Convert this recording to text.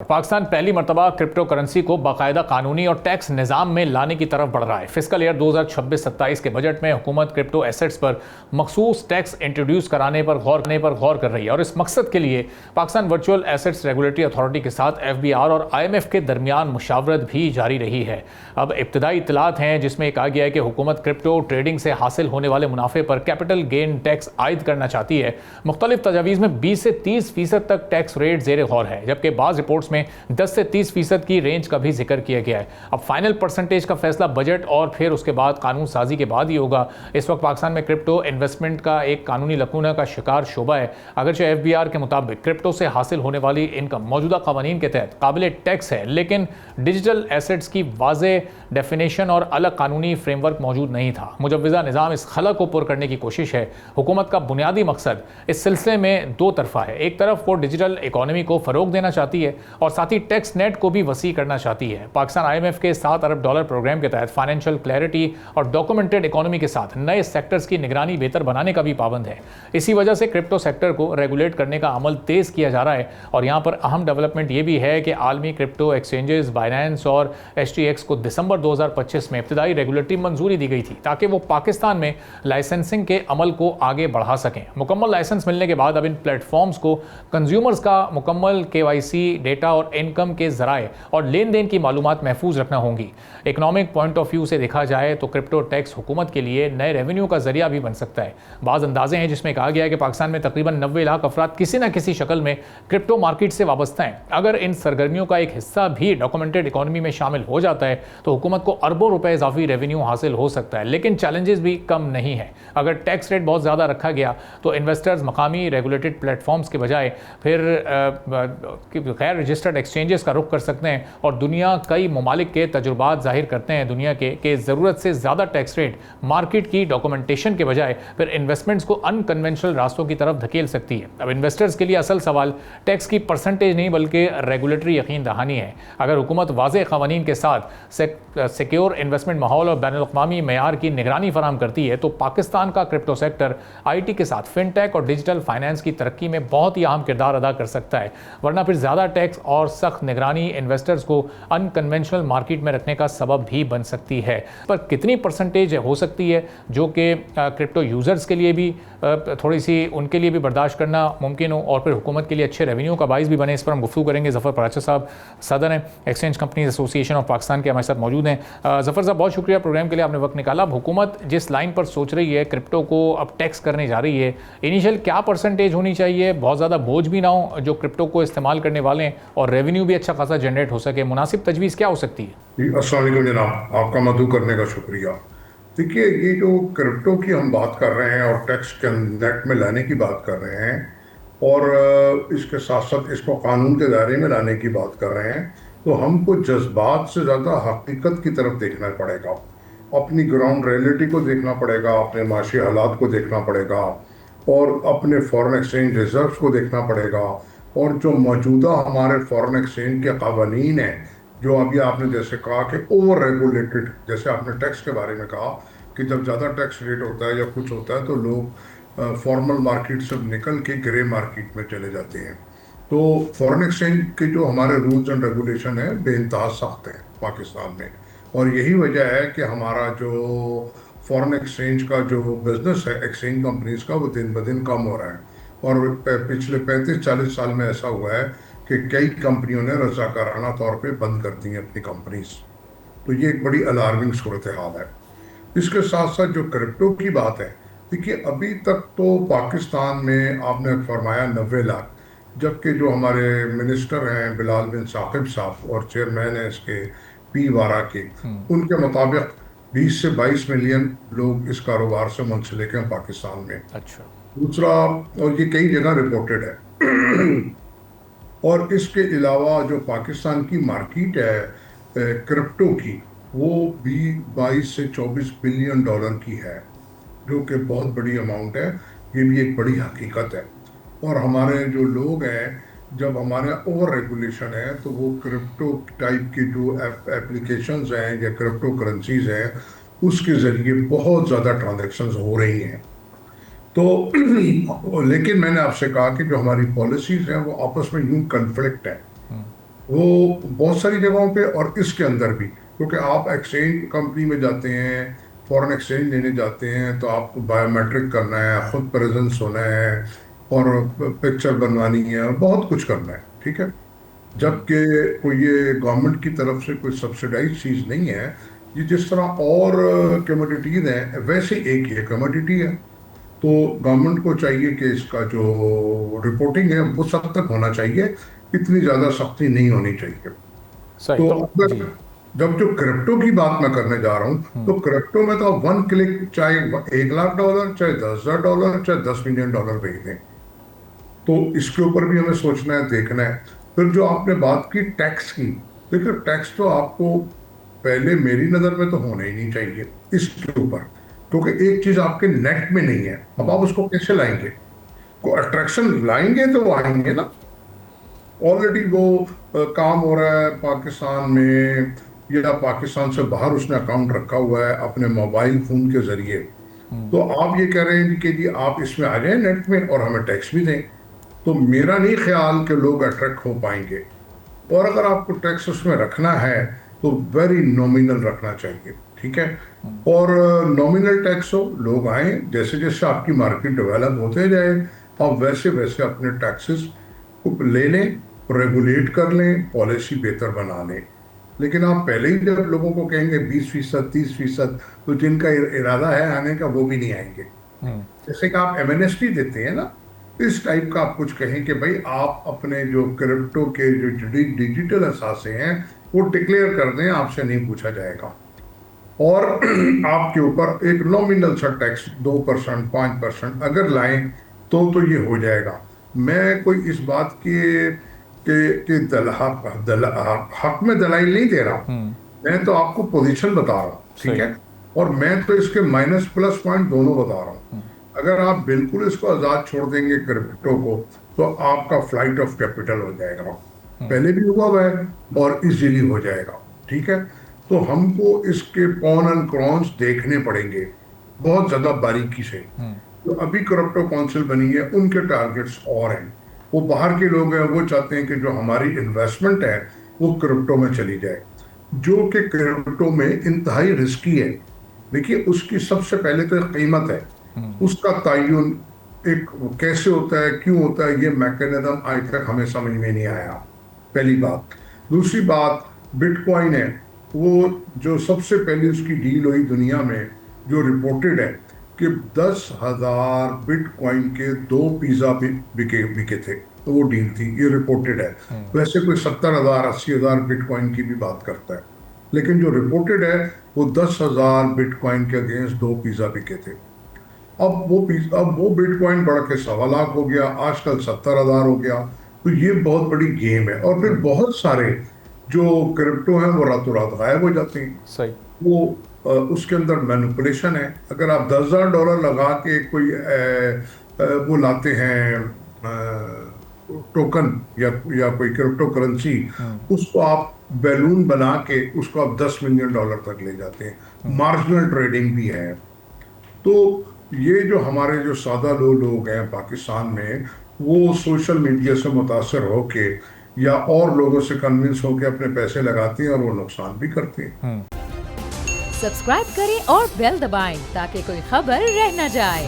पाकिस्तान पहली मरतबा crypto currency को बाकायदा कानूनी और टैक्स निज़ाम में लाने की तरफ बढ़ रहा है। फिस्कल ईयर 2026-27 के बजट में हुकूमत क्रिप्टो एसेट्स पर मखसूस टैक्स इंट्रोड्यूस कराने पर गौर कर रही है और इस मकसद के लिए Pakistan virtual assets regulatory authority के साथ FBR और IMF के दरमियान मुशावरत भी जारी रही है। अब इब्तदाई इत्तलात हैं जिसमें कहा गया है कि हुकूमत क्रिप्टो ट्रेडिंग से हासिल होने वाले मुनाफे पर कैपिटल गेन टैक्स आयद करना चाहती है। मुख्तलिफ तजावीज़ में 20 से 30% तक टैक्स रेट ज़ेर गौर है, जबकि बाज़ रिपोर्ट्स में 10 से 30% की रेंज का भी जिक्र किया गया है। अब फाइनल परसेंटेज का फैसला बजट और फिर उसके बाद कानून साजी के बाद ही होगा। इस वक्त पाकिस्तान में क्रिप्टो इन्वेस्टमेंट का एक कानूनी लकूना का शिकार शोबा है। अगरचे FBR के मुताबिक क्रिप्टो से हासिल होने वाली इनकम मौजूदा कानून के तहत काबिल टैक्स है, लेकिन डिजिटल एसेट्स की वाज़े डेफिनेशन और अलग कानूनी फ्रेमवर्क मौजूद नहीं था। मुजव्वज़ा निज़ाम इस खला को पुर करने की कोशिश है। हुकूमत का बुनियादी मकसद इस सिलसिले में दो तरफा है। एक तरफ वो डिजिटल इकॉनमी को फ़रोग देना चाहती है और साथ ही टैक्स नेट को भी वसी करना चाहती है। पाकिस्तान IMF के $7 अरब प्रोग्राम के तहत फाइनेंशियल क्लैरिटी और डॉक्यूमेंटेड इकोनॉमी के साथ नए सेक्टर्स की निगरानी बेहतर बनाने का भी पाबंद है। इसी वजह से क्रिप्टो सेक्टर को रेगुलेट करने का अमल तेज़ किया जा रहा है और यहाँ पर अहम डेवलपमेंट ये भी है कि आलमी क्रिप्टो एक्सचेंजेस बाइनेंस और HTX को दिसंबर 2025 में इब्तदाई रेगुलेटरी मंजूरी दी गई थी ताकि वो पाकिस्तान में लाइसेंसिंग के अमल को आगे बढ़ा सकें। मुकम्मल लाइसेंस मिलने के बाद अब इन प्लेटफॉर्म्स को कंज्यूमर्स का मुकम्मल KYC डेटा और इनकम के ज़राए और लेन देन की मालूमात महफूज रखना होंगी। इकोनॉमिक पॉइंट ऑफ व्यू से देखा जाए तो क्रिप्टो टैक्स हुकूमत के लिए नए रेवेन्यू का जरिया भी बन सकता है। बाज़ अंदाजे हैं जिसमें कहा गया है कि पाकिस्तान में तकरीबन 90 लाख अफराद किसी न किसी शक्ल में क्रिप्टो मार्केट से वाबस्ता हैं। अगर इन सरगर्मियों का एक हिस्सा भी डॉक्यूमेंटेड इकोनॉमी में शामिल हो जाता है तो हुकूमत को अरबों रुपए इजाफी रेवेन्यू हासिल हो सकता है, लेकिन चैलेंजेस भी कम नहीं है। अगर टैक्स रेट बहुत ज़्यादा रखा गया तो इन्वेस्टर्स मकामी रेगुलेटेड प्लेटफॉर्म्स के बजाय फिर गैर रजिस्टर्ड एक्सचेंजेस का रुख कर सकते हैं और दुनिया कई ममालिक के तजुर्बात जाहिर करते हैं दुनिया के ज़रूरत से ज़्यादा टैक्स रेट मार्केट की डॉक्यूमेंटेशन के बजाय फिर इन्वेस्टमेंट्स को अनकन्वेंशनल रास्तों की तरफ धकेल सकती है। अब इन्वेस्टर्स के लिए असल सवाल टैक्स की परसेंटेज नहीं बल्कि रेगुलेटरी यकीन दहानी है। अगर हुकूमत वाज़ेह क़वानीन के साथ सिक्योर इन्वेस्टमेंट माहौल और बैनुल-अक़वामी मेयार की निगरानी फराहम करती है तो पाकिस्तान का क्रिप्टो सेक्टर IT के साथ फिनटेक और डिजिटल फाइनेंस की तरक्की में बहुत ही अहम किरदार अदा कर सकता है, वरना फिर ज़्यादा टैक्स और सख्त निगरानी इन्वेस्टर्स को अनकन्वेंशनल मार्केट में रखने का सबब भी बन सकती है। पर कितनी परसेंटेज हो सकती है जो कि क्रिप्टो यूज़र्स के लिए भी थोड़ी सी उनके लिए भी बर्दाश्त करना मुमकिन हो और फिर हुकूमत के लिए अच्छे रेवेन्यू का बाइस भी बने, इस पर हम गुफ्तगू करेंगे। ज़फ़र पराचा साहब सदर हैं exchange companies association of Pakistan के हमारे साथ मौजूद हैं। ज़फ़र साहब, बहुत शुक्रिया प्रोग्राम के लिए आपने वक्त निकाला। अब हुकूमत जिस लाइन पर सोच रही है क्रिप्टो को अब टैक्स करने जा रही है, इनिशियल क्या परसेंटेज होनी चाहिए, बहुत ज़्यादा बोझ भी ना हो जो क्रिप्टो को इस्तेमाल करने वाले हैं और रेवेन्यू भी अच्छा खासा जनरेट हो सके, मुनासिब तजवीज़ क्या हो सकती है? अस्सलाम वालेकुम जनाब, आपका मदू करने का शुक्रिया। देखिए, ये जो क्रिप्टो की हम बात कर रहे हैं और टैक्स के नेट में लाने की बात कर रहे हैं और इसके साथ साथ इसको कानून के दायरे में लाने की बात कर रहे हैं, तो हमको जज्बात से ज़्यादा हकीकत की तरफ देखना पड़ेगा। अपनी ग्राउंड रियलिटी को देखना पड़ेगा, अपने माशी हालात को देखना पड़ेगा और अपने फॉरेन एक्सचेंज रिजर्व्स को देखना पड़ेगा और जो मौजूदा हमारे फॉरेन एक्सचेंज के कानून हैं, जो अभी आपने जैसे कहा कि ओवर रेगुलेटेड, जैसे आपने टैक्स के बारे में कहा कि जब ज़्यादा टैक्स रेट होता है या कुछ होता है तो लोग फॉर्मल मार्केट से निकल के ग्रे मार्केट में चले जाते हैं। तो फॉरेन एक्सचेंज के जो हमारे रूल्स एंड रेगुलेशन है बेइंतहा सख्त है पाकिस्तान में, और यही वजह है कि हमारा जो फॉरेन एक्सचेंज का जो बिज़नेस है एक्सचेंज कंपनीज का, वो दिन ब दिन कम हो रहा है। और पिछले 35-40 साल में ऐसा हुआ है कि कई कंपनियों ने रज़ाकाराना तौर पे बंद कर दी हैं अपनी कंपनीज। तो ये एक बड़ी अलार्मिंग सूरत हाल है। इसके साथ साथ जो क्रिप्टो की बात है, देखिए अभी तक तो पाकिस्तान में आपने फरमाया 90 लाख, जबकि जो हमारे मिनिस्टर हैं बिलाल बिन साकिब साहब और चेयरमैन है इसके P वारा के, उनके मुताबिक 20 से 22 मिलियन लोग इस कारोबार से मुंसलिक हैं पाकिस्तान में। अच्छा। दूसरा, और ये कई जगह रिपोर्टेड है और इसके अलावा जो पाकिस्तान की मार्केट है क्रिप्टो की, वो भी 22 से 24 बिलियन डॉलर की है, जो कि बहुत बड़ी अमाउंट है। ये भी एक बड़ी हकीकत है। और हमारे जो लोग हैं, जब हमारे ओवर रेगुलेशन है तो वो क्रिप्टो टाइप की जो एप्लीकेशंस हैं या क्रिप्टो करेंसीज हैं, उसके ज़रिए बहुत ज़्यादा ट्रांजैक्शंस हो रही हैं। तो लेकिन मैंने आपसे कहा कि जो हमारी पॉलिसीज़ हैं वो आपस में यूं कन्फ्लिक्ट है। वो बहुत सारी जगहों पे और इसके अंदर भी, क्योंकि आप एक्सचेंज कंपनी में जाते हैं, फॉरेन एक्सचेंज लेने जाते हैं, तो आपको बायोमेट्रिक करना है, खुद प्रेजेंस होना है, और पिक्चर बनवानी है, बहुत कुछ करना है, ठीक है। जबकि कोई ये गवर्नमेंट की तरफ से कोई सब्सिडाइज चीज नहीं है। ये जिस तरह और कमोडिटीज हैं, वैसे एक ये कमोडिटी है। तो गवर्नमेंट को चाहिए कि इसका जो रिपोर्टिंग है वो सख्त तक होना चाहिए, इतनी ज्यादा सख्ती नहीं होनी चाहिए। सही तो तो अगर जी। जब जो क्रिप्टो की बात मैं करने जा रहा हूँ, तो क्रिप्टो में तो आप वन क्लिक चाहे $1 लाख, चाहे $10,000, चाहे $10 मिलियन भेज दें। तो इसके ऊपर भी हमें सोचना है, देखना है। फिर जो आपने बात की टैक्स की, देखिए टैक्स तो आपको पहले मेरी नजर में तो होना ही नहीं चाहिए इसके ऊपर, क्योंकि एक चीज आपके नेट में नहीं है। अब आप उसको कैसे लाएंगे? को अट्रैक्शन लाएंगे तो वो आएंगे ना। ऑलरेडी वो काम हो रहा है पाकिस्तान में, या पाकिस्तान से बाहर उसने अकाउंट रखा हुआ है अपने मोबाइल फोन के जरिए। तो आप ये कह रहे हैं कि जी आप इसमें आ जाए नेट में और हमें टैक्स भी दें, तो मेरा नहीं ख्याल कि लोग अट्रैक्ट हो पाएंगे। और अगर आपको टैक्स उसमें रखना है तो वेरी नॉमिनल रखना चाहिए, ठीक है। और नॉमिनल टैक्स हो, लोग आए, जैसे जैसे आपकी मार्केट डेवलप होते जाए, आप वैसे वैसे अपने टैक्सेस को ले लें, रेगुलेट कर लें, पॉलिसी बेहतर बना लें। लेकिन आप पहले ही जब लोगों को कहेंगे 20%, 30%, तो जिनका इरादा है आने का वो भी नहीं आएंगे। जैसे कि आप एमएनएसपी देते हैं ना, इस टाइप का आप कुछ कहें कि भाई आप अपने जो क्रिप्टो के जो डिजिटल असासे हैं वो डिक्लेयर कर दें, आपसे नहीं पूछा जाएगा। और आपके ऊपर एक नॉमिनल सा टैक्स 2%, 5% अगर लाएं तो ये हो जाएगा। मैं कोई इस बात के हक में दलाइल नहीं दे रहा, मैं तो आपको पोजीशन बता रहा हूँ, ठीक सही है। और मैं तो इसके माइनस प्लस पॉइंट दोनों बता रहा हूँ। अगर आप बिल्कुल इसको आजाद छोड़ देंगे क्रिप्टो को, तो आपका फ्लाइट ऑफ कैपिटल हो जाएगा। पहले भी हुआ है और इजीली हो जाएगा, ठीक है। तो हमको इसके पॉन एंड क्रॉन्स देखने पड़ेंगे बहुत ज्यादा बारीकी से। तो अभी क्रिप्टो काउंसिल बनी है, उनके टारगेट्स और हैं। वो बाहर के लोग हैं, वो चाहते हैं कि जो हमारी इन्वेस्टमेंट है वो क्रिप्टो में चली जाए, जो कि क्रिप्टो में इंतहाई रिस्की है। देखिए उसकी सबसे पहले तो कीमत है, उसका तयन एक कैसे होता है, क्यों होता है, ये मैकेनिज्म आज तक हमें समझ में नहीं आया, पहली बात। दूसरी बात, बिटकॉइन है, वो जो सबसे पहले उसकी डील हुई दुनिया में, जो रिपोर्टेड है कि 10,000 बिटकॉइन के 2 पिज्जा भी बिके थे, तो वो डील थी, ये रिपोर्टेड है। वैसे कोई 70,000 80,000 बिटकॉइन की भी बात करता है, लेकिन जो रिपोर्टेड है वो 10,000 बिटकॉइन के अगेंस्ट 2 पिज्जा बिके थे। अब वो बिटकॉइन बढ़ के 1.25 लाख हो गया, आजकल 70,000 हो गया। तो ये बहुत बड़ी गेम है। और फिर बहुत सारे जो क्रिप्टो हैं वो रातों रात गायब हो जाते हैं। सही वो उसके अंदर मैनिपुलेशन है। अगर आप $10,000 लगा के कोई वो लाते हैं टोकन या कोई क्रिप्टो करेंसी, उसको आप बैलून बना के उसको आप $10 मिलियन तक ले जाते हैं। मार्जिनल ट्रेडिंग भी है। तो ये जो हमारे जो सादा लोग हैं पाकिस्तान में, वो सोशल मीडिया से मुतासर होके या और लोगों से कन्विंस होके अपने पैसे लगाते हैं और वो नुकसान भी करते हैं। सब्सक्राइब करें और बेल दबाएं ताकि कोई खबर रह न जाए।